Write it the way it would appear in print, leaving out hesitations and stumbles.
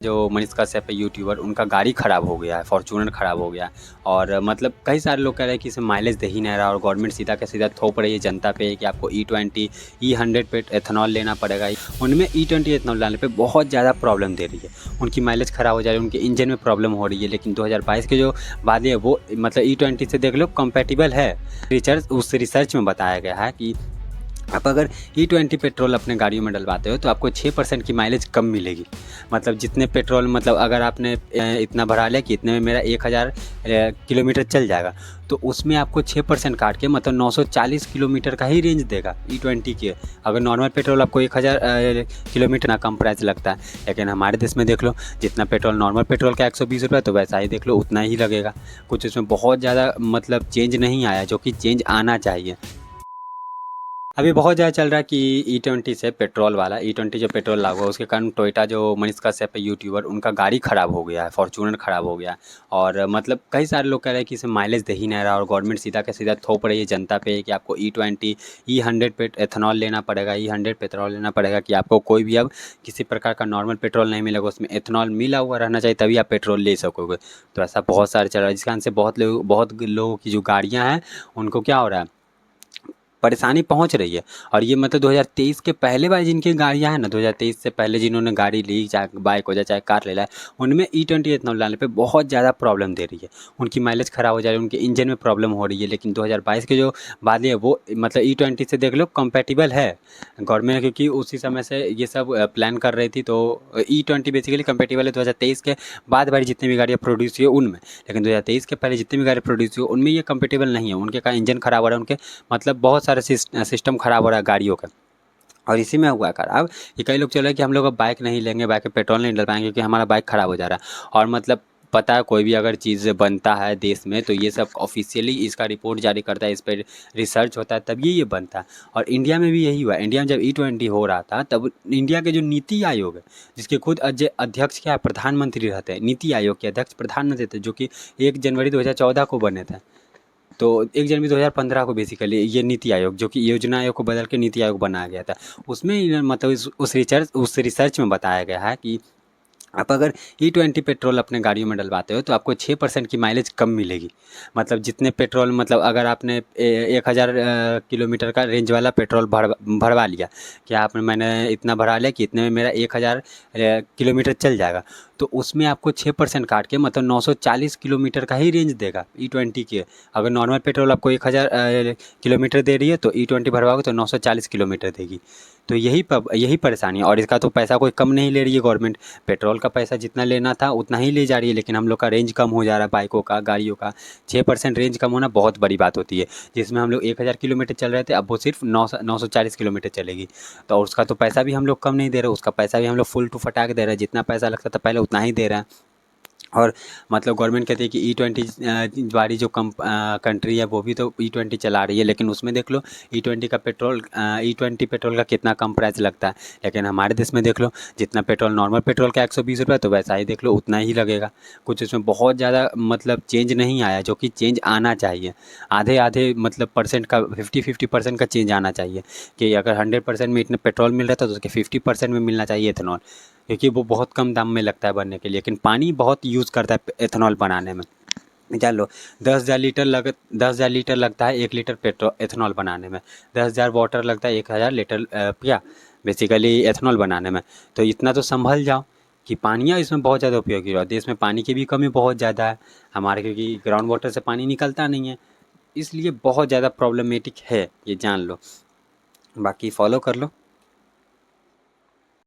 जो मनीष कश्यप है यूट्यूबर, उनका गाड़ी ख़राब हो गया है, फॉर्च्यूनर ख़राब हो गया है। और मतलब कई सारे लोग कह रहे हैं कि इसे माइलेज दे ही नहीं रहा और गवर्नमेंट सीधा का सीधा थोप रही है जनता पे कि आपको E20 E100 पे एथनॉल लेना पड़ेगा। उनमें E20 एथनॉल डालने पे बहुत ज़्यादा प्रॉब्लम दे रही है, उनकी माइलेज ख़राब हो जा रही है, उनके इंजन में प्रॉब्लम हो रही है। लेकिन 2022 के जो वादे है वो मतलब E20 से देख लो कंपैटिबल है। उस रिसर्च में बताया गया है कि आप अगर E20 पेट्रोल अपने गाड़ियों में डलवाते हो तो आपको 6% की माइलेज कम मिलेगी। मतलब जितने पेट्रोल मतलब अगर आपने इतना भरा लिया कि इतने में मेरा 1000 किलोमीटर चल जाएगा, तो उसमें आपको 6% काट के मतलब 940 किलोमीटर का ही रेंज देगा E20 के। अगर नॉर्मल पेट्रोल आपको 1000 किलोमीटर ना कम प्राइस लगता है, लेकिन हमारे देश में देख लो जितना पेट्रोल नॉर्मल पेट्रोल का 120 रुपये, तो वैसा ही देख लो उतना ही लगेगा। कुछ इसमें बहुत ज़्यादा मतलब चेंज नहीं आया, जो कि चेंज आना चाहिए। अभी बहुत ज़्यादा चल रहा है कि E20 से पेट्रोल वाला E20 जो पेट्रोल लागू हुआ उसके कारण टोयोटा जो मनीष कश्यप है यूट्यूबर, उनका गाड़ी ख़राब हो गया है, फॉर्च्यूनर ख़राब हो गया है। और मतलब कई सारे लोग कह रहे हैं कि इसे माइलेज दे ही नहीं रहा और गवर्नमेंट सीधा का सीधा थोप रही है जनता पे कि आपको E20 E100 पे एथनॉल लेना पड़ेगा, E100 पेट्रोल लेना पड़ेगा कि आपको कोई भी अब किसी प्रकार का नॉर्मल पेट्रोल नहीं मिलेगा, उसमें एथनॉल मिला हुआ रहना चाहिए तभी आप पेट्रोल ले सकोगे। तो ऐसा बहुत सारे चल रहा है, जिस कारण से बहुत लोगों की जो गाड़ियाँ हैं उनको क्या हो रहा है, परेशानी पहुंच रही है। और ये मतलब 2023 के पहले वाली जिनकी गाड़ियां हैं ना, 2023 से पहले जिन्होंने गाड़ी ली, चाहे बाइक हो जाए चाहे कार ले लाए, उनमें E20 एथनॉल डालने पे बहुत ज़्यादा प्रॉब्लम दे रही है। उनकी माइलेज ख़राब हो जा रही है, उनके इंजन में प्रॉब्लम हो रही है। लेकिन 2022 के जो वादे है वो मतलब E20 से देख लो कंपैटिबल है गवर्नमेंट, क्योंकि उसी समय से ये सब प्लान कर रही थी। तो E20 बेसिकली कंपैटिबल है 2023 के बाद वाली जितनी भी गाड़ियाँ प्रोड्यूस हुई है उनमें। लेकिन 2023 के पहले जितनी भी गाड़ी प्रोड्यूस हुई उनमें ये कंपैटिबल नहीं है। उनके का इंजन ख़राब हो रहा है, उनके मतलब बहुत सारे सिस्टम ख़राब हो रहा है गाड़ियों का। और इसी में हुआ ख़राब कि कई लोग चल रहे हैं कि हम लोग अब बाइक नहीं लेंगे, बाइक में पेट्रोल नहीं डलवाएंगे क्योंकि हमारा बाइक ख़राब हो जा रहा है। और मतलब पता है कोई भी अगर चीज़ बनता है देश में तो ये सब ऑफिशियली इसका रिपोर्ट जारी करता है, इस पर रिसर्च होता है तभी ये बनता है। और इंडिया में भी यही हुआ। इंडिया में जब E20 हो रहा था तब इंडिया के जो नीति आयोग है, जिसके खुद अध्यक्ष क्या प्रधानमंत्री रहते हैं, नीति आयोग के अध्यक्ष प्रधानमंत्री थे, जो कि 1 जनवरी 2014 को बने थे। तो 1 जनवरी 2015 को बेसिकली ये नीति आयोग, जो कि योजना आयोग को बदल के नीति आयोग बनाया गया था, उसमें मतलब उस रिसर्च में बताया गया है कि आप अगर E20 पेट्रोल अपने गाड़ियों में डलवाते हो तो आपको 6% की माइलेज कम मिलेगी। मतलब जितने पेट्रोल मतलब अगर आपने 1000 किलोमीटर का रेंज वाला पेट्रोल भरवा लिया कि आपने मैंने इतना भरा लिया कि इतने में मेरा 1000 किलोमीटर चल जाएगा, तो उसमें आपको 6% काट के मतलब 940 किलोमीटर का ही रेंज देगा E20 के। अगर नॉर्मल पेट्रोल आपको 1000 किलोमीटर दे रही है तो E20 भरवाओगे तो 940 किलोमीटर देगी। तो यही परेशानी है। और इसका तो पैसा कोई कम नहीं ले रही है गवर्नमेंट, पेट्रोल का पैसा जितना लेना था उतना ही ले जा रही है। लेकिन हम लोग का रेंज कम हो जा रहा है बाइकों का, गाड़ियों का। 6% रेंज कम होना बहुत बड़ी बात होती है। जिसमें हम लोग 1000 किलोमीटर चल रहे थे, अब वो सिर्फ 940 किलोमीटर चलेगी। तो और उसका तो पैसा भी हम लोग कम नहीं दे रहे, उसका पैसा भी हम लोग फुल टू फटाक दे रहे हैं। जितना पैसा लगता था पहले उतना ही दे रहे हैं। और मतलब गवर्नमेंट कहती है कि E20 वाली जो कंट्री है वो भी तो E20 चला रही है, लेकिन उसमें देख लो E20 पेट्रोल का कितना कम प्राइस लगता है। लेकिन हमारे देश में देख लो जितना पेट्रोल नॉर्मल पेट्रोल का 120 रुपये, तो वैसा ही देख लो उतना ही लगेगा। कुछ इसमें बहुत ज़्यादा मतलब चेंज नहीं आया, जो कि चेंज आना चाहिए। आधे आधे मतलब परसेंट का 50-50% का चेंज आना चाहिए कि अगर 100% में इतने पेट्रोल मिल रहा था तो उसके 50% में मिलना चाहिए एथनॉल, क्योंकि वो बहुत कम दाम में लगता है बनने के लिए। लेकिन पानी बहुत यूज़ करता है एथनॉल बनाने में। जान लो 10,000 लीटर लगता है 1 लीटर पेट्रोल एथनॉल बनाने में। 10,000 वाटर लगता है 1000 लीटर क्या बेसिकली एथनॉल बनाने में। तो इतना तो संभल जाओ कि पानियाँ इसमें बहुत ज़्यादा उपयोगी है। देश में पानी की भी कमी बहुत ज़्यादा है हमारे, क्योंकि ग्राउंड वाटर से पानी निकलता नहीं है, इसलिए बहुत ज़्यादा प्रॉब्लमेटिक है ये, जान लो। बाकी फॉलो कर लो।